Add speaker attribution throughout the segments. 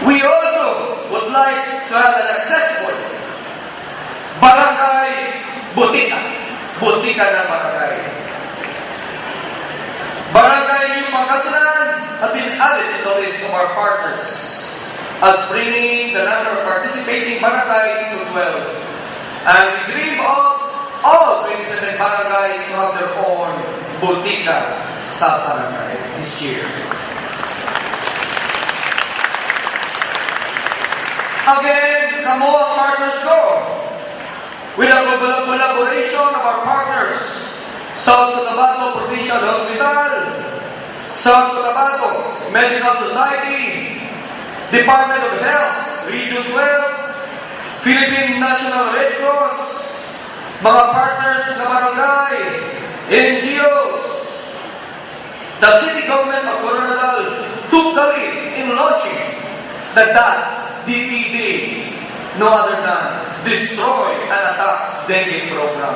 Speaker 1: We also would like to have an accessible barangay butika. Butika ng barangay. Barangay New Pangasinan have been added to the list of our partners as bringing the number of participating barangays to 12. And we dream of all 27 barangays to have their own butika sa barangay this year. Again, kamo ang partners ko. With the collaboration of our partners, South Cotabato Provincial Hospital, South Cotabato Medical Society, Department of Health, Region 12, Philippine National Red Cross, mga partners na barangay, NGOs, the city government of Coronadal took the lead in launching the DED, no other than Destroy and Attack Dengue program.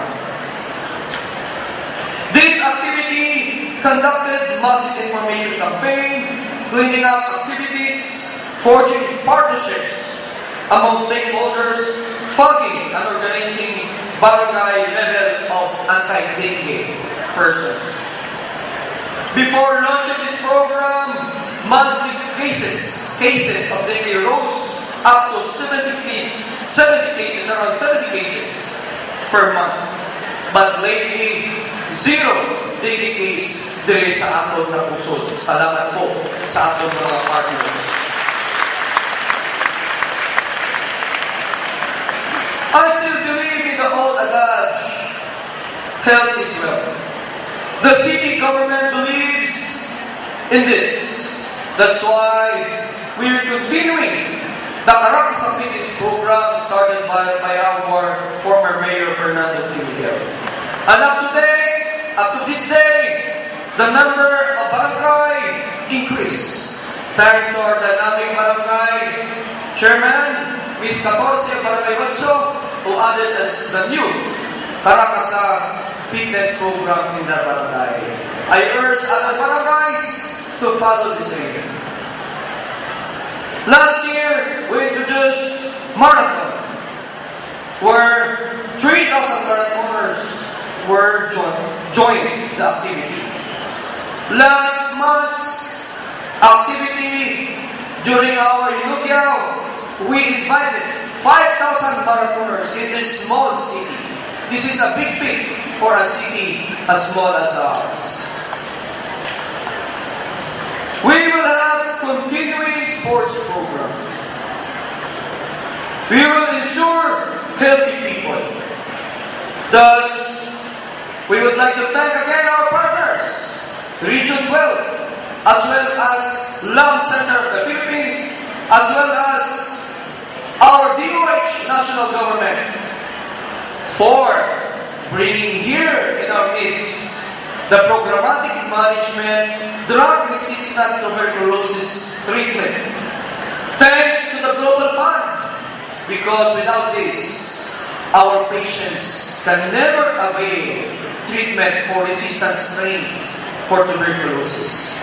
Speaker 1: This activity conducted massive information campaign, cleaning up activities, forging partnerships among stakeholders, funding and organizing barangay level of anti-dengue persons. Before launching this program, monthly cases of dengue rose up to 70 cases per month. But lately, zero dengue case dire sa atong na pusod. Salamat po sa atong mga partners. I still believe in the old adage, health is wealth. The city government believes in this. That's why we are continuing the Caracas Activities program started by our former Mayor Fernando Miguel. And up to this day, the number of barangay increased. Thanks to our dynamic barangay chairman, Ms. 14 Barangay Watso, who added as the new Caracas fitness program in their barangay. I urge other barangays to follow the same. Last year, we introduced marathon, where 3,000 marathoners were joined the activity. Last month's activity during our Inugyao, we invited 5,000 marathoners in this small city. This is a big feat for a city as small as ours. We will have continuing sports program. We will ensure healthy people. Thus, we would like to thank again our partners, Region 12, as well as Lung Center of the Philippines, as well as our DOH national government, for bringing here in our midst the programmatic management drug-resistant tuberculosis treatment. Thanks to the Global Fund, because without this, our patients can never avail treatment for resistant strains for tuberculosis.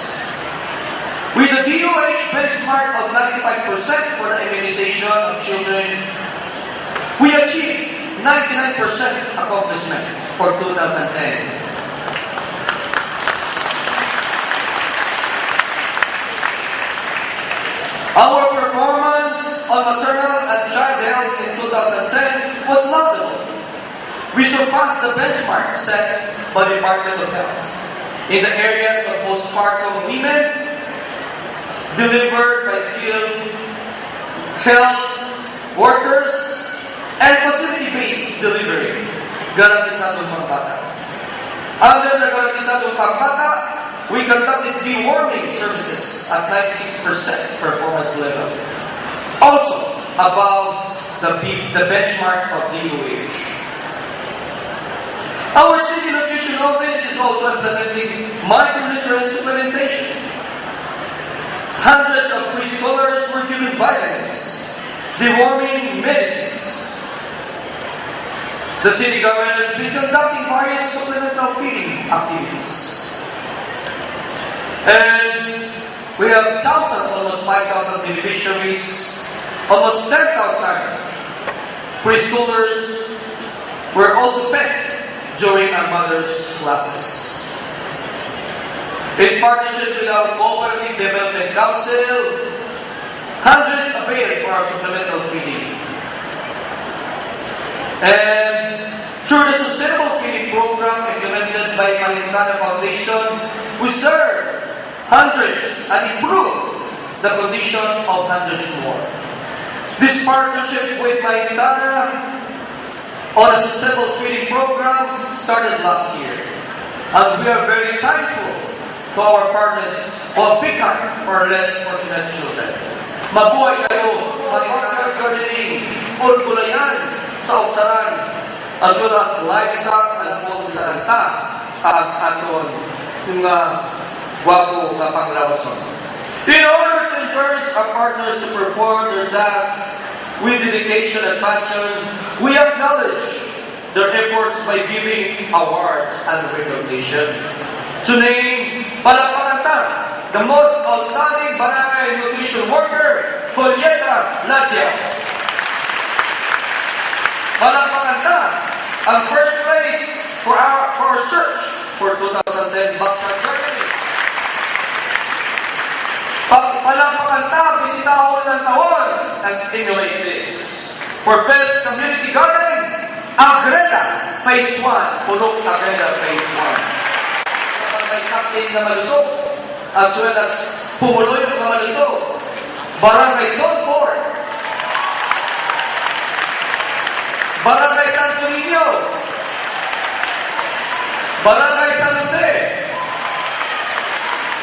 Speaker 1: With the DOH benchmark of 95% for the immunization of children, we achieved 99% accomplishment for 2010. Our performance on maternal and child health in 2010 was laudable. We surpassed the benchmark set by the Department of Health in the areas of postpartum women, delivered by skilled health workers, and facility-based delivery, garantisadong pangbata. Under the garantisadong pangbata, we conducted deworming services at 96% performance level, also above the benchmark of DOH. Our City Nutrition Office is also implementing micronutrient supplementation. Hundreds of preschoolers were given vitamins, deworming medicines. The city government has been conducting various supplemental feeding activities. And We have thousands, almost 5,000 beneficiaries, almost 10,000 preschoolers were also fed during our mother's classes. In partnership with our Cooperative Development Council, hundreds availed for our supplemental feeding. And through the Sustainable Feeding Program implemented by Manintana Foundation, we serve hundreds and improve the condition of hundreds more. This partnership with Manintana on a Sustainable Feeding Program started last year. And we are very thankful to our partners who have big heart for less fortunate children. Mabuhay kayo, Manintana Gardening, Ulgulayan, sa Oksaran, as well as livestock and sa kanta ang aton nga wapo nga panglawason. In order to encourage our partners to perform their tasks with dedication and passion, we acknowledge their efforts by giving awards and recognition. To name, palakpakan the most outstanding barangay nutrition worker, Julieta Ladia. Palakpakan ang first place for our search for 2010 backyard gardening. Palakpakan bisitahon ng taon and emulate this. For best community gardening, Agreda Phase 1, Pulok Agreda Phase 1. Kapag may captain na malusog, as well as Pumuloy na malusog, Barangay Zone 4, Barangay Santo Niño, Barangay San Jose,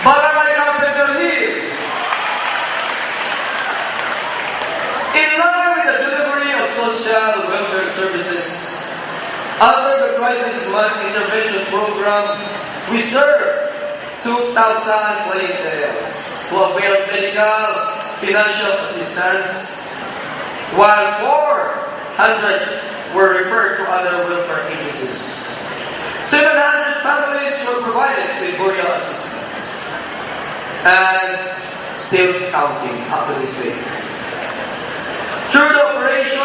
Speaker 1: Barangay Carpenter Hill. In line with the delivery of social welfare services, under the Crisis Month Intervention Program, we serve 2,000 clientels who avail medical, financial assistance, while 400 were referred to other welfare agencies. 700 families were provided with burial assistance. And still counting up to this day. Through the operation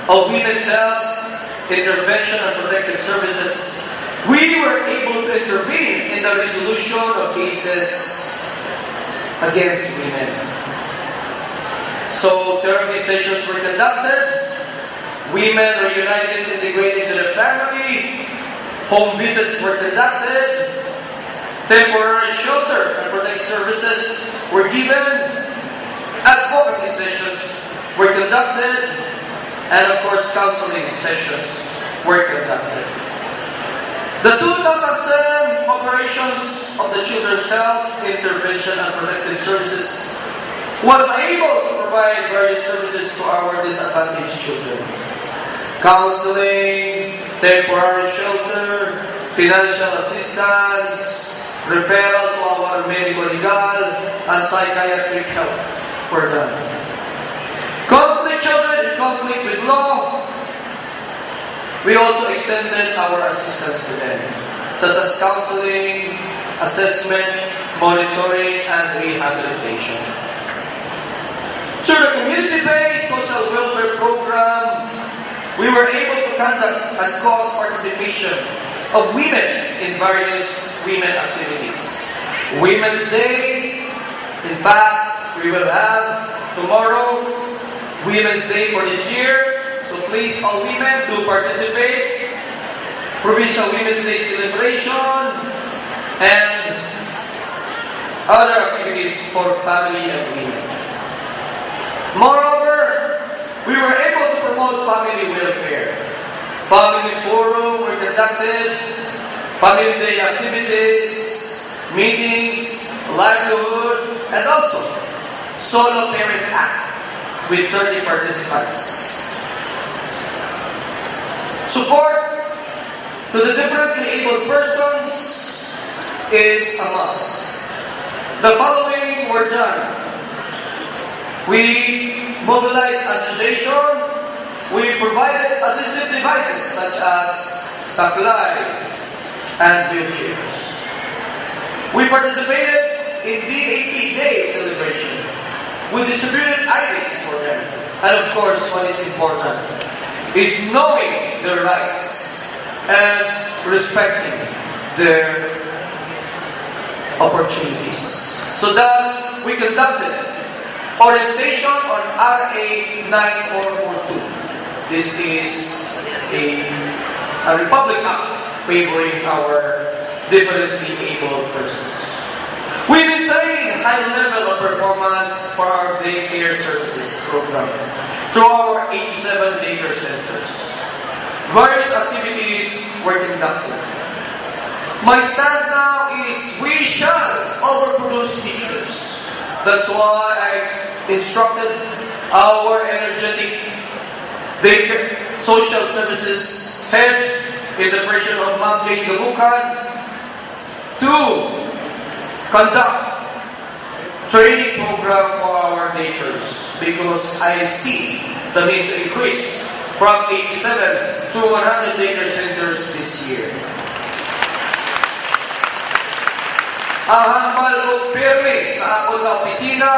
Speaker 1: of Women's Health, Intervention and Protective Services, we were able to intervene in the resolution of cases against women. So therapy sessions were conducted, women were united, integrated into the family, home visits were conducted, temporary shelter and protective services were given, advocacy sessions were conducted, and of course counseling sessions were conducted. The 2010 operations of the Children's Health, Intervention and Protective Services was able to provide various services to our disadvantaged children. Counseling, temporary shelter, financial assistance, referral to our medico-legal and psychiatric help were done. Conflict children in conflict with law, we also extended our assistance to them, such as counseling, assessment, monitoring, and rehabilitation. Through the community-based social welfare program, we were able to conduct and cause participation of women in various women activities. Women's Day, in fact, we will have tomorrow Women's Day for this year. So please, all women, do participate. Provincial Women's Day celebration and other activities for family and women. Moreover, we were able to promote family welfare. Family forum were conducted, family day activities, meetings, livelihood, and also solo parent act with 30 participants. Support to the differently abled persons is a must. The following were done. We mobilized association. We provided assistive devices such as saklay and wheelchairs. We participated in DAP Day celebration. We distributed IDs for them. And of course, what is important is knowing their rights and respecting their opportunities. So thus, we conducted orientation on RA 9442. This is a Republic Act favoring our differently abled persons. We maintain high level of performance for our daycare services program through our 87 daycare centers. Various activities were conducted. My stand now is we shall overproduce teachers. That's why I instructed our energetic daycare social services head in the person of Ma'am Jane Gabukan to conduct training program for our daycares because I see the need to increase from 87 to 100 daycare centers this year. Ang hambal o pirmi sa akong na opisina,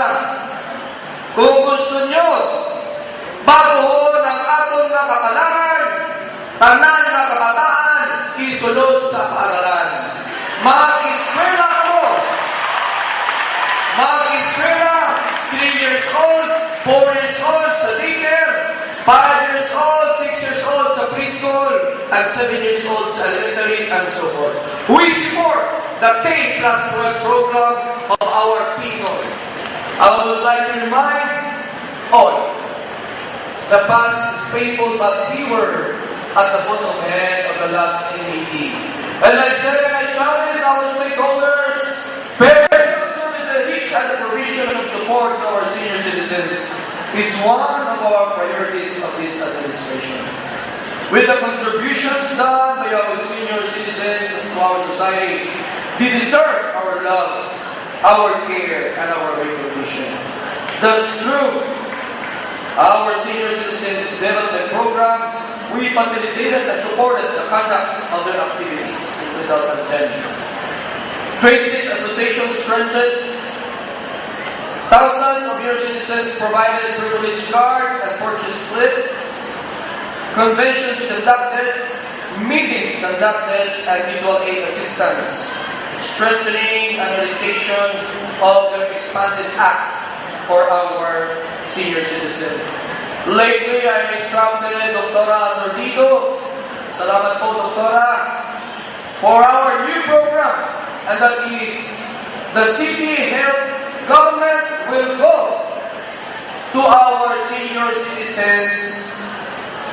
Speaker 1: kung gusto nyo, baguhon ang atong na kapalaran, tanan na kabataan, isulod sa paaralan. Mag-eskwela ako. Mag-eskwela, 3 years old, 4 years old sa daycare, 5 years old, 6 years old sa preschool, and 7 years old sa elementary, and so forth. We support the K+12 program of our Pinoy. I would like to remind all, the past is painful, but we were at the bottom end of the last NAT. And I say, I challenge our stakeholders, parents, services, and the provision of support to our senior citizens is one of our priorities of this administration. With the contributions done by our senior citizens to our society, they deserve our love, our care, and our recognition. Thus, through our senior citizen development program, we facilitated and supported the conduct of their activities in 2010. 26 associations strengthened. Thousands of your citizens provided privilege card and purchase slip. Conventions conducted, meetings conducted, and mutual aid assistance, strengthening and orientation of the expanded act for our senior citizens. Lately, I instructed Dr. Tordido, salamat po Doktora, for our new program, and that is the city health government will go to our senior citizens,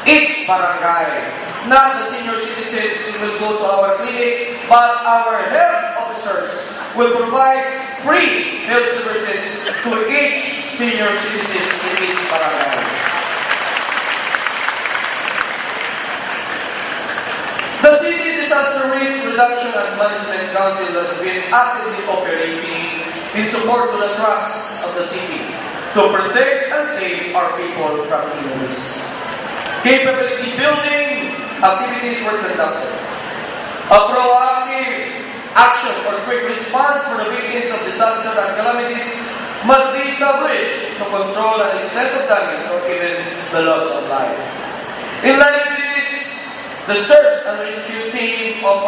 Speaker 1: each barangay. Not the senior citizen will go to our clinic, but our health officers will provide free health services to each senior citizen in each barangay. The City Disaster Risk Reduction and Management Council has been actively operating in support to the trust of the city to protect and save our people from illness. Capability building activities were conducted. A proactive action or quick response for the victims of disaster and calamities must be established to control an extent of damage or even the loss of life. In line with this, the search and rescue team all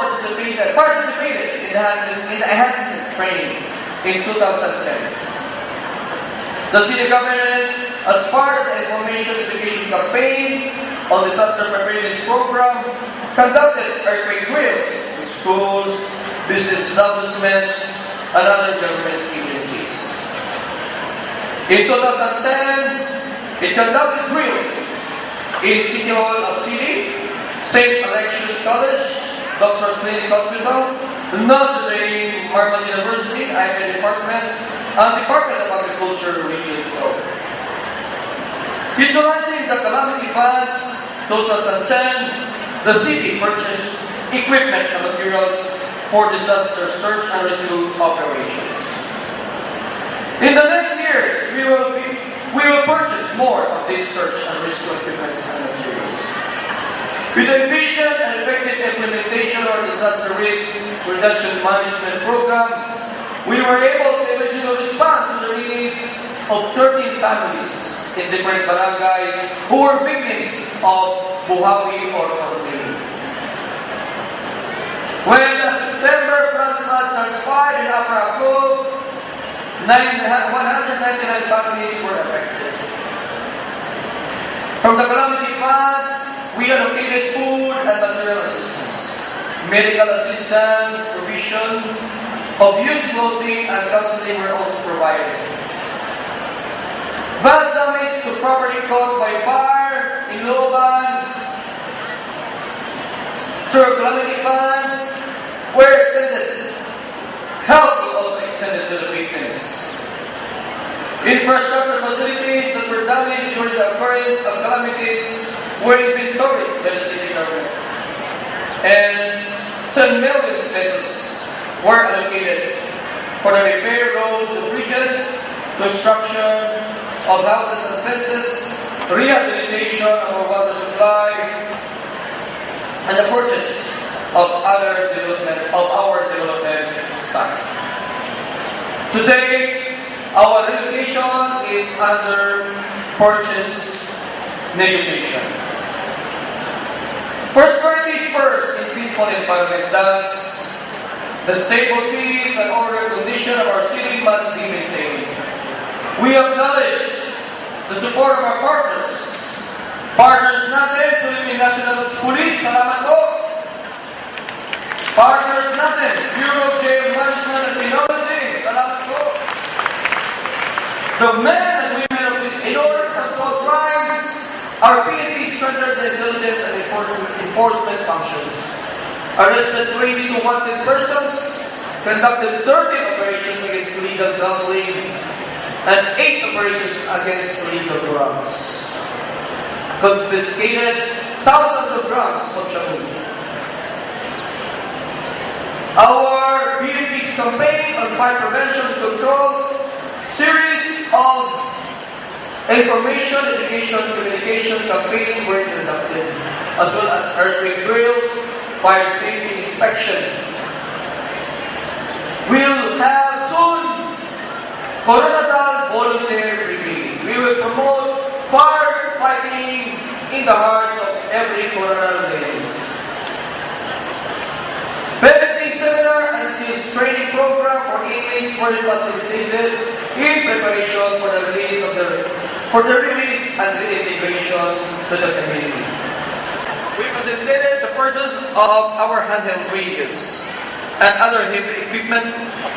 Speaker 1: participated in the enhancement training in 2010. The city government, as part of the information education campaign on disaster preparedness program, conducted earthquake drills in schools, business establishments, and other government agencies. In 2010, it conducted drills in City Hall of City, St. Alexius College, Doctors Clinic Hospital, Notre Dame Marble University, IPA Department, and Department of Agriculture Region 12. Utilizing the Calamity Fund 2010, the city purchased equipment and materials for disaster search and rescue operations. In the next years, we will purchase more of these search and rescue equipment and materials. With the efficient and effective implementation of our disaster risk reduction management program, we were able to eventually respond to the needs of 13 families in different barangays who were victims of buhawi or ordeal. When the September plus flood transpired in Upper Akub, 199 families were affected. From the calamity fund, we allocated food and material assistance, medical assistance, provision of used clothing, and counseling were also provided. Vast damage to property caused by fire in Loban through calamity fund were extended. Help was also extended to the victims. Infrastructure facilities that were damaged during the occurrence of calamities were inventoried by the city government. And 10 million pesos were allocated for the repair roads and bridges, construction of houses and fences, rehabilitation of our water supply, and the purchase of our development site. Today, our relocation is under purchase negotiation. Prosperity is first in peaceful environment. Thus, the stable peace and order condition of our city must be maintained. We acknowledge the support of our partners. Partners natin, Philippine National Police, salamat po. Partners natin, Bureau of Jail Management and Penology, salamat po. The men and women of this in order to control crimes, our PNP strengthened the intelligence and enforcement functions. Arrested 22 wanted persons, conducted 13 operations against illegal gambling, and 8 operations against illegal drugs. Confiscated thousands of grams of shabu. Our BNP's campaign on fire prevention and control, series of information, education, communication campaign were conducted, as well as earthquake drills, fire safety inspection. We'll have soon Coronadal Volunteer Brigade. We will promote fire fighting in the hearts of every Coronadal village. Parenting seminar and skills training program for inmates were facilitated in preparation for the release and reintegration to the community. We facilitated the purchase of our handheld radios and other heavy equipment,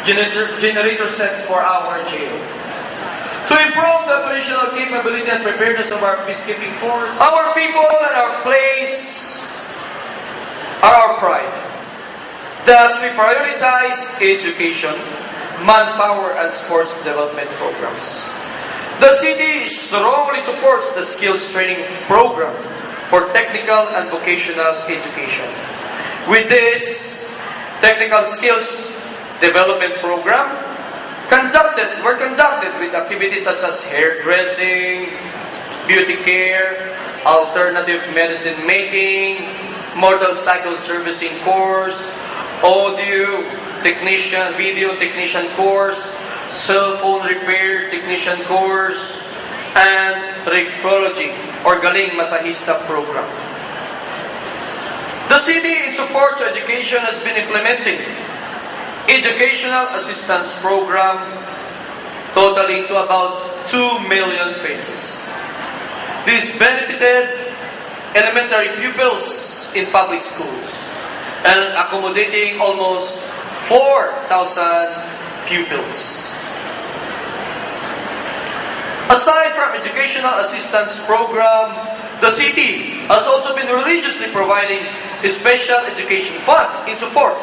Speaker 1: generator sets for our jail. To improve the operational capability and preparedness of our peacekeeping force, our people and our place are our pride. Thus, we prioritize education, manpower, and sports development programs. The city strongly supports the skills training program for technical and vocational education. With this technical skills development program, were conducted with activities such as hairdressing, beauty care, alternative medicine making, motorcycle servicing course, audio technician, video technician course, cell phone repair technician course, and reflexology or galing masahista program. The city, in support to education, has been implementing educational assistance program totaling to about 2 million pesos. This benefited elementary pupils in public schools and accommodating almost 4,000 pupils. Aside from educational assistance program, the city has also been religiously providing a special education fund in support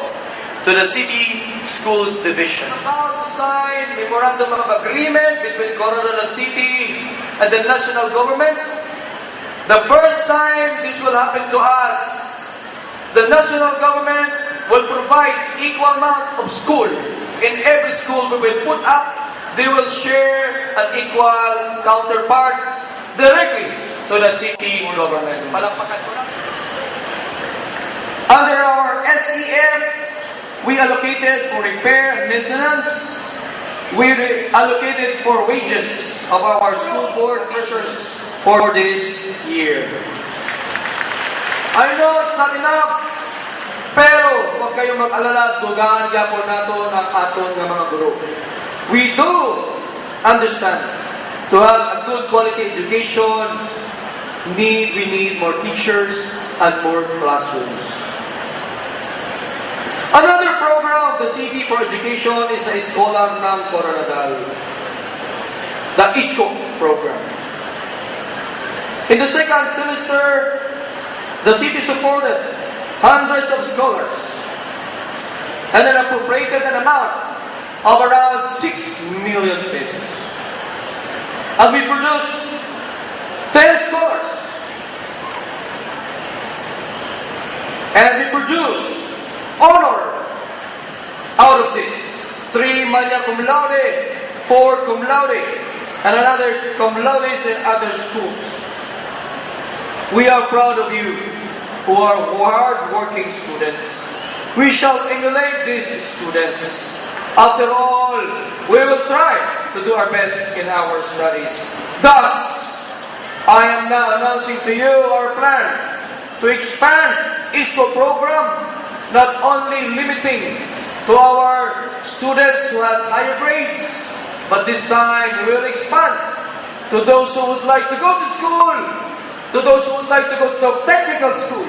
Speaker 1: to the city schools division. About to sign memorandum of agreement between Coronadal City and the national government. The first time this will happen to us, the national government will provide equal amount of school. In every school we will put up, they will share an equal counterpart directly to the city government. Under our SEF we allocated for repair and maintenance. We allocated for wages of our school board teachers for this year. I know it's not enough, pero huwag kayong mag-alala, dugaan yapon nato ng aton ng mga guro. We do understand to have a good quality education, we need more teachers and more classrooms. Another program of the City for Education is the Scholar ng Coronadal, the ISCO program. In the second semester, the city supported hundreds of scholars and an appropriated an amount of around 6 million pesos. And we produced 10 scholars. And we produced honor out of this. 3 magna cum laude, 4 cum laude, and another cum laude in other schools. We are proud of you who are hard-working students. We shall emulate these students. After all, we will try to do our best in our studies. Thus, I am now announcing to you our plan to expand ISCO program, not only limiting to our students who has higher grades, but this time we will expand to those who would like to go to school, to those who would like to go to technical school,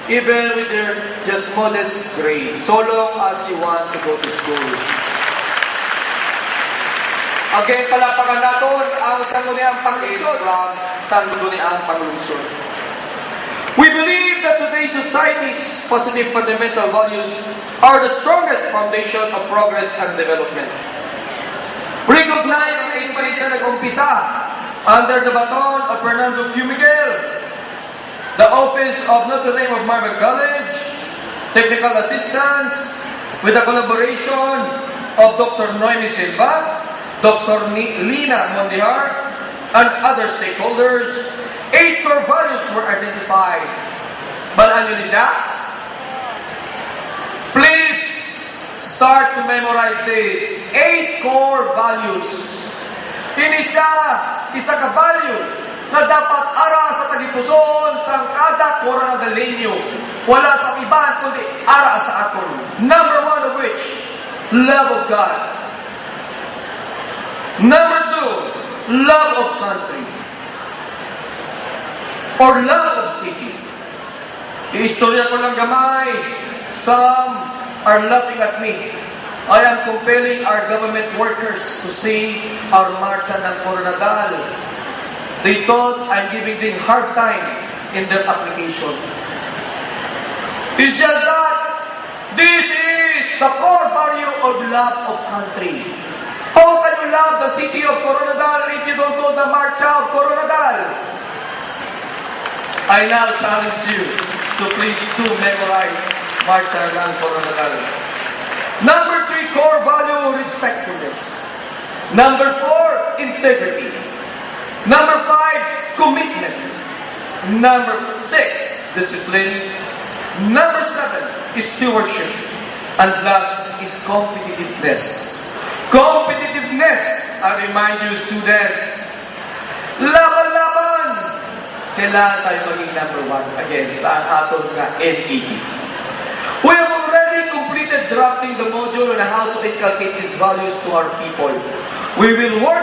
Speaker 1: even with their just modest grades, so long as you want to go to school. Again, palapakan natin ang sangguniang panglungsod from sangguniang panglungsod. We believe that today's society's positive fundamental values are the strongest foundation of progress and development. Recognize ang inyong sa nag-umpisa under the baton of Fernando Miguel, the office of Notre Dame of Marble College, technical assistance, with the collaboration of Dr. Noemi Silva, Dr. Lina Mondihar, and other stakeholders, 8 core values were identified. Balaan nyo niya? Please start to memorize this. 8 core values. Isa ka value na dapat ara sa tagipuson sang kada Coronadalenyo. Wala sa iba kundi ara sa aton. Number 1 of which, love of God. Number 2, love of country. Or love of city. Iistorya ko lang gamay. Some are laughing at me. I am compelling our government workers to sing our Marcha ng Coronadal. They thought I'm giving them hard time in their application. It's just that this is the core value of love of country. How can you love the city of Coronadal if you don't know the Marcha of Coronadal? I now challenge you to please do memorize Marcha ng Coronadal. Number 3, core value, respectfulness. Number 4, integrity. Number 5, commitment. Number 6, discipline. Number 7 is stewardship. And last is competitiveness. Competitiveness, I remind you students, laban-laban! Kailangan tayo maging number 1 again sa aton nga NED. We have already completed drafting the module on how to inculcate these values to our people. We will work